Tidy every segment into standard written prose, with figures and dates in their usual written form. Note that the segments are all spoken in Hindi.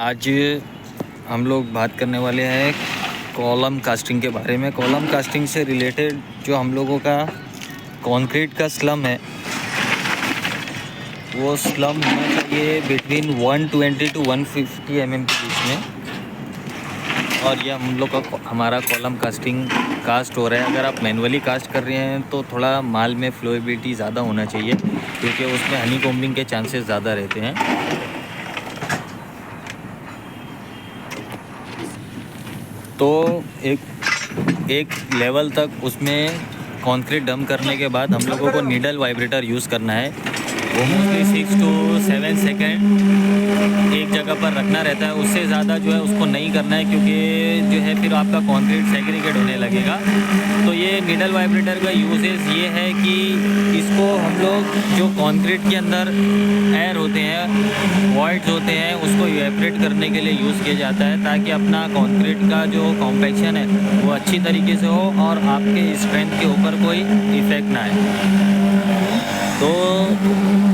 आज हम लोग बात करने वाले हैं कॉलम कास्टिंग के बारे में। कॉलम कास्टिंग से रिलेटेड जो हम लोगों का कंक्रीट का स्लम है, वो स्लम होना चाहिए बिटवीन 120 टू 150 mm के बीच में। और यह हम लोग का हमारा कॉलम कास्टिंग कास्ट हो रहा है। अगर आप मैनुअली कास्ट कर रहे हैं तो थोड़ा माल में फ्लोएबिलिटी ज़्यादा होना चाहिए, क्योंकि उसमें हनी कॉम्बिंग के चांसेस ज़्यादा रहते हैं। तो एक लेवल तक उसमें कंक्रीट डंप करने के बाद हम लोगों को नीडल वाइब्रेटर यूज़ करना है। वो मोस्टली 6 to 7 सेकेंड एक जगह पर रखना रहता है। उससे ज़्यादा जो है उसको नहीं करना है, क्योंकि जो है फिर आपका कंक्रीट सेग्रीगेट होने लगेगा। तो ये नीडल वाइब्रेटर का यूजेस ये है कि इसको हम लोग जो कंक्रीट के अंदर एयर होते हैं, वॉइड्स होते हैं, उसको इवेपरेट करने के लिए यूज़ किया जाता है, ताकि अपना कंक्रीट का जो कॉम्पैक्शन है वो अच्छी तरीके से हो और आपके स्ट्रेंथ के ऊपर कोई इफ़ेक्ट ना आए। तो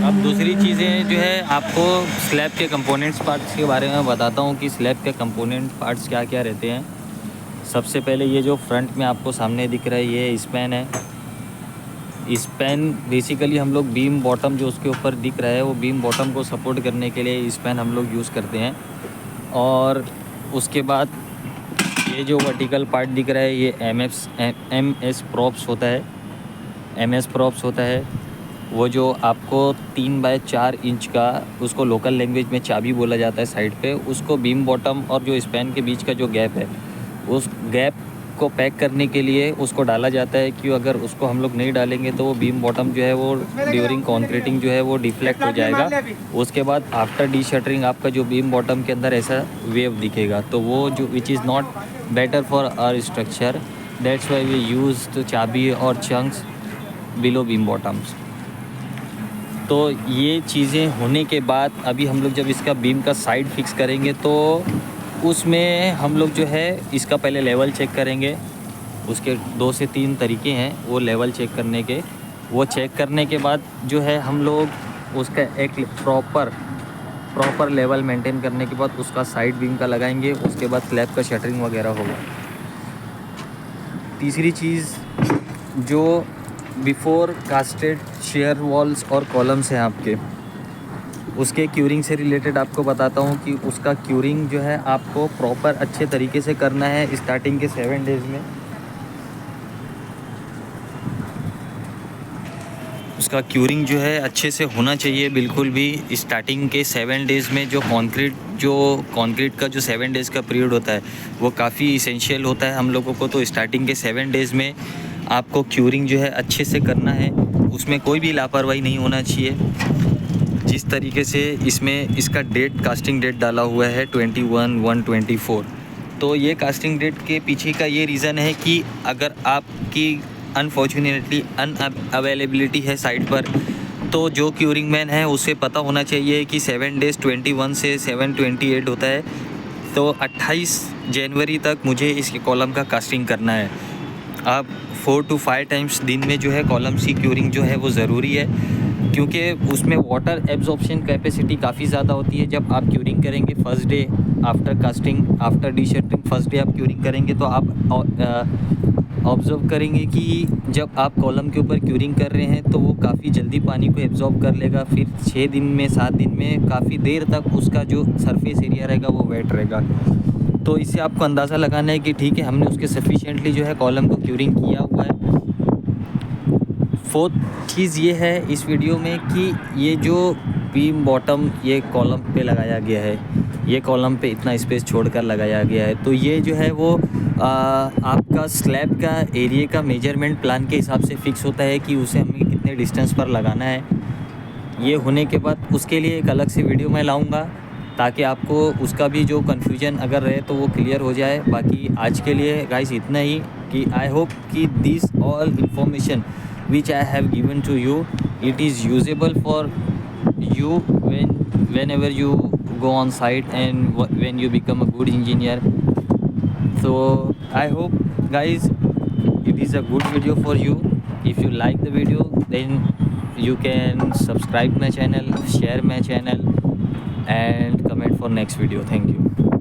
अब दूसरी चीज़ें जो है, आपको स्लैब के कंपोनेंट्स पार्ट्स के बारे में बताता हूँ कि स्लैब के कंपोनेंट पार्ट्स क्या क्या रहते हैं। सबसे पहले ये जो फ्रंट में आपको सामने दिख रहा है, ये स्पैन है। स्पैन बेसिकली हम लोग बीम बॉटम जो उसके ऊपर दिख रहा है, वो बीम बॉटम को सपोर्ट करने के लिए स्पैन हम लोग यूज़ करते हैं। और उसके बाद ये जो वर्टिकल पार्ट दिख रहा है, ये MS प्रॉप्स होता है। MS प्रॉप्स होता है वो जो आपको 3 बाय 4 इंच का, उसको लोकल लैंग्वेज में चाबी बोला जाता है, साइड पे उसको बीम बॉटम और जो स्पैन के बीच का जो गैप है, उस गैप को पैक करने के लिए उसको डाला जाता है। कि अगर उसको हम लोग नहीं डालेंगे तो वो बीम बॉटम जो है वो ड्यूरिंग कॉन्क्रीटिंग जो है वो डिफ्लेक्ट हो जाएगा। उसके बाद आफ्टर डी शटरिंग आपका जो बीम बॉटम के अंदर ऐसा वेव दिखेगा, तो वो जो which is not better for our structure. That's why we use चाबी और चंक्स बिलो बीम बॉटम्स। तो ये चीज़ें होने के बाद अभी हम लोग जब इसका बीम का साइड फिक्स करेंगे, तो उसमें हम लोग जो है इसका पहले लेवल चेक करेंगे। उसके 2 से 3 तरीके हैं वो लेवल चेक करने के। वो चेक करने के बाद जो है हम लोग उसका एक प्रॉपर लेवल मेंटेन करने के बाद उसका साइड बीम का लगाएंगे। उसके बाद स्लैब का शटरिंग वगैरह होगा। तीसरी चीज़ जो बिफोर कास्टेड शेयर वॉल्स और कॉलम्स हैं आपके, उसके क्यूरिंग से रिलेटेड आपको बताता हूँ कि उसका क्यूरिंग जो है आपको प्रॉपर अच्छे तरीके से करना है स्टार्टिंग के 7 डेज़ में। उसका क्यूरिंग जो है अच्छे से होना चाहिए बिल्कुल भी। स्टार्टिंग के 7 डेज़ में जो कंक्रीट का जो 7 डेज़ का पीरियड होता है वो काफ़ी इसेंशियल होता है हम लोगों को। तो स्टार्टिंग के 7 डेज़ में आपको क्यूरिंग जो है अच्छे से करना है, उसमें कोई भी लापरवाही नहीं होना चाहिए। जिस तरीके से इसमें इसका कास्टिंग डेट डाला हुआ है 21/1/24, तो ये कास्टिंग डेट के पीछे का ये रीज़न है कि अगर आपकी अनफॉर्चुनेटली अनअवेलेबिलिटी है साइट पर, तो जो क्यूरिंग मैन है उसे पता होना चाहिए कि 7 डेज़ 21 से 7/28 होता है, तो 28 जनवरी तक मुझे इसके कॉलम का कास्टिंग करना है। आप 4 to 5 टाइम्स दिन में जो है कॉलम्स की क्यूरिंग जो है वो ज़रूरी है, क्योंकि उसमें वाटर एब्जॉर्प्शन कैपेसिटी काफ़ी ज़्यादा होती है। जब आप क्यूरिंग करेंगे first day after casting, after D shuttering, first day आप क्यूरिंग करेंगे, तो आप ऑब्ज़र्व करेंगे कि जब आप कॉलम के ऊपर क्यूरिंग कर रहे हैं तो वो काफ़ी जल्दी पानी को एब्जॉर्ब कर लेगा। फिर 6 दिन में 7 दिन में काफ़ी देर तक उसका जो सरफेस एरिया रहेगा वो वेट रहेगा। तो इससे आपको अंदाज़ा लगाना है कि ठीक है, हमने उसके सफिशिएंटली जो है कॉलम को क्यूरिंग किया हुआ है। फोर्थ चीज़ ये है इस वीडियो में कि ये जो बीम बॉटम ये कॉलम पे लगाया गया है, ये कॉलम पे इतना स्पेस छोड़कर लगाया गया है, तो ये जो है वो आपका स्लैब का एरिया का मेजरमेंट प्लान के हिसाब से फिक्स होता है कि उसे हमें कितने डिस्टेंस पर लगाना है। ये होने के बाद उसके लिए एक अलग से वीडियो मैं लाऊंगा, ताकि आपको उसका भी जो कन्फ्यूजन अगर रहे तो वो क्लियर हो जाए। बाकी आज के लिए गाइस इतना ही, कि आई होप कि this all information which I have given to you, it is usable for you whenever you go on site and when you become a good engineer. So I hope guys it is a good video for you. If you like the video, then you can subscribe my channel, share my channel and comment wait for next video. Thank you.